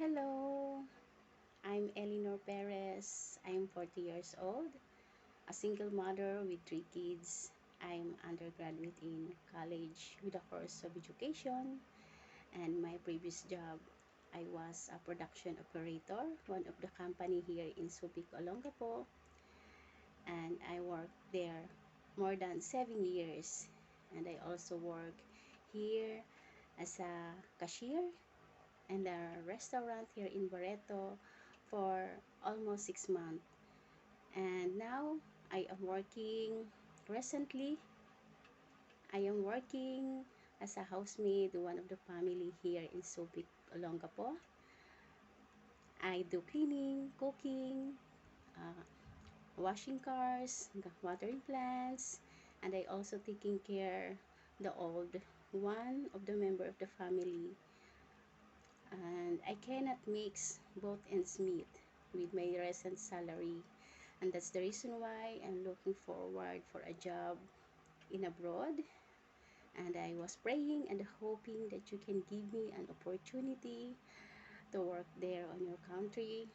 Hello, I'm Eleanor Perez. I'm 40 years old, a single mother with 3 kids. I'm undergraduate in college with a course of education, and my previous job, I was a production operator, one of the company here in Subic, Olongapo, and I worked there more than 7 years. And I also work here as a cashier and a restaurant here in Barreto for almost 6 months. And now I am working recently. I am working as a housemaid, one of the family here in Subic, Olongapo. I do cleaning, cooking, uh, washing cars, watering plants, and I also taking care the old one of the member of the family, and I cannot mix both ends meet with my recent salary, and that's the reason why I'm looking forward for a job in abroad. And I was praying and hoping that you can give me an opportunity to work there on your country.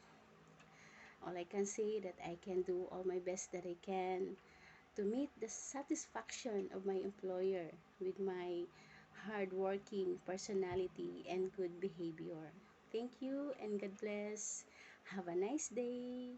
All I can say that I can do all my best that I can to meet the satisfaction of my employer with my hardworking personality and good behavior. Thank you and God bless. Have a nice day.